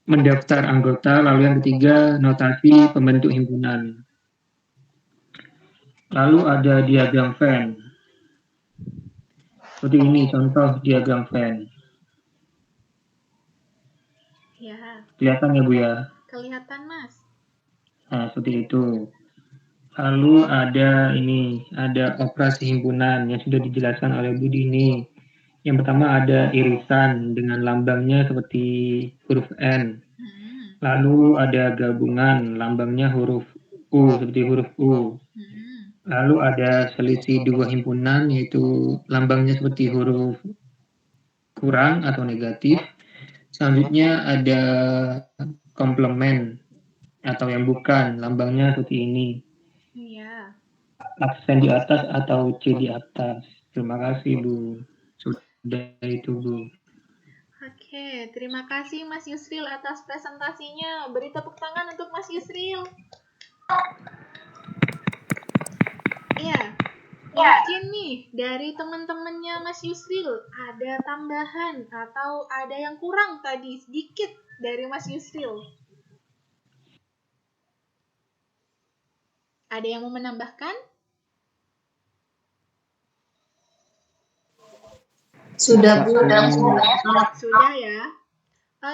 mendaftar anggota, lalu yang ketiga notasi pembentuk himpunan. Lalu ada diagram Venn. Seperti ini contoh diagram Venn. Ya. Kelihatan ya Bu ya? kelihatan, Mas? Nah, seperti itu. Lalu ada operasi himpunan yang sudah dijelaskan oleh Bu Dini. Yang pertama ada irisan dengan lambangnya seperti huruf N. Lalu ada gabungan, lambangnya huruf U, seperti huruf U. Lalu ada selisih dua himpunan, yaitu lambangnya seperti huruf kurang atau negatif. Selanjutnya ada komplement atau yang bukan, lambangnya seperti ini. Iya. Aksen di atas atau C di atas. Terima kasih, Bu. Sudah itu, Bu. Oke, terima kasih Mas Yusril atas presentasinya. Beri tepuk tangan untuk Mas Yusril. Iya. Mungkin nih dari teman-temannya Mas Yusril ada tambahan atau ada yang kurang tadi sedikit dari Mas Yusril. Ada yang mau menambahkan? Sudah, Bu. Sudah ya?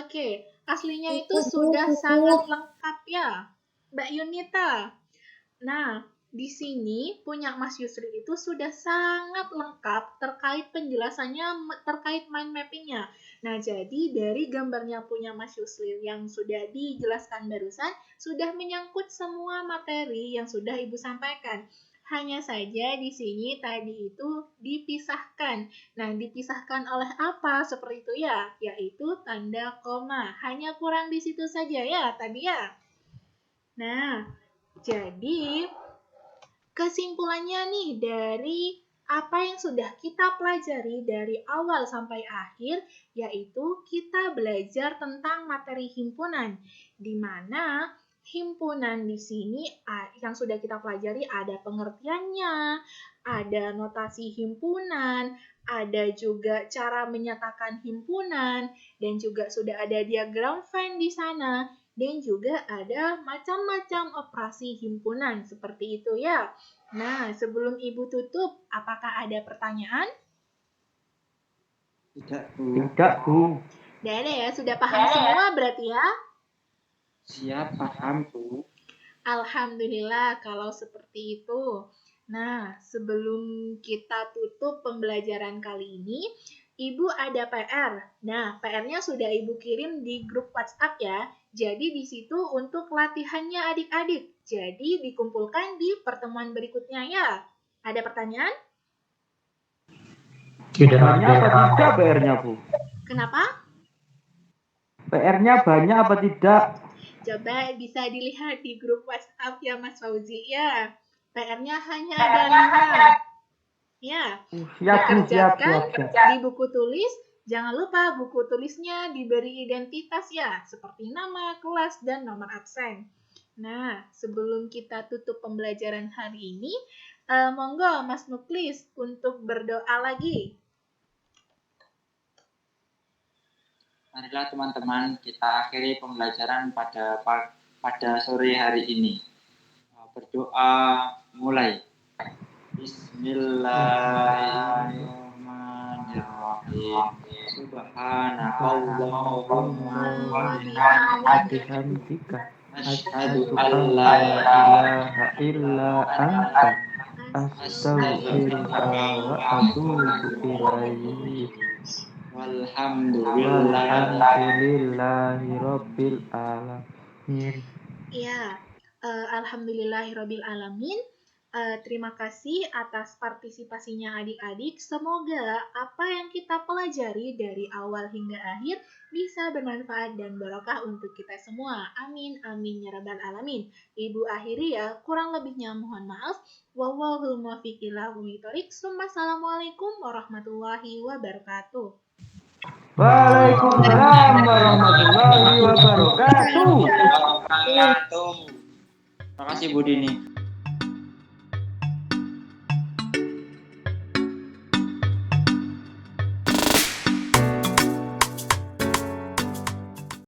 Oke, aslinya itu sudah sangat lengkap ya, Mbak Yunita. Nah, di sini punya Mas Yusri itu sudah sangat lengkap terkait penjelasannya terkait mind mapping-nya. Nah, jadi dari gambarnya punya Mas Yusri yang sudah dijelaskan barusan, sudah menyangkut semua materi yang sudah Ibu sampaikan. Hanya saja di sini tadi itu dipisahkan. Nah, dipisahkan oleh apa seperti itu ya? Yaitu tanda koma. Hanya kurang di situ saja ya tadi ya. Nah, jadi kesimpulannya nih dari apa yang sudah kita pelajari dari awal sampai akhir, yaitu kita belajar tentang materi himpunan, di mana himpunan di sini yang sudah kita pelajari ada pengertiannya, ada notasi himpunan, ada juga cara menyatakan himpunan, dan juga sudah ada diagram Venn di sana, dan juga ada macam-macam operasi himpunan seperti itu ya. Nah, sebelum Ibu tutup, apakah ada pertanyaan? Tidak, Bu. Tidak, Bu. Tidak ada ya, sudah paham semua berarti ya? Siap, paham, Bu. Alhamdulillah kalau seperti itu. Nah, sebelum kita tutup pembelajaran kali ini, Ibu ada PR. Nah, PR-nya sudah Ibu kirim di grup WhatsApp ya. Jadi di situ untuk latihannya adik-adik. Jadi dikumpulkan di pertemuan berikutnya ya. Ada pertanyaan? Tidak Banyak apa ada. tidak PR-nya, Bu? Kenapa? PR-nya banyak apa tidak? Coba bisa dilihat di grup WhatsApp ya Mas Fauzi ya. PR-nya hanya ada 5. Ya, Siap, Bu. Siap. dikerjakan di buku tulis. Jangan lupa buku tulisnya diberi identitas ya, seperti nama, kelas, dan nomor absen. Nah, sebelum kita tutup pembelajaran hari ini, monggo Mas Muklis untuk berdoa lagi. Marilah teman-teman kita akhiri pembelajaran pada sore hari ini. Berdoa mulai. Bismillahirrahmanirrahim. Subhanakallahumma wa Bihamdika asyhadu asyhadu an an la la ilaha illa anta astaghfiruka wa atubu ilaik. Walhamdulillahi rabbil alamin. Ya, alhamdulillahirabbil alamin. Terima kasih atas partisipasinya adik-adik. Semoga apa yang kita pelajari dari awal hingga akhir bisa bermanfaat dan barokah untuk kita semua. Amin, amin, ya rabbal alamin. Ibu akhiri ya, kurang lebihnya mohon maaf. Wallahul muwaffiq ila aqwamit thoriq. Assalamualaikum warahmatullahi wabarakatuh. Waalaikumsalam warahmatullahi wabarakatuh. Terima kasih Bu Dini.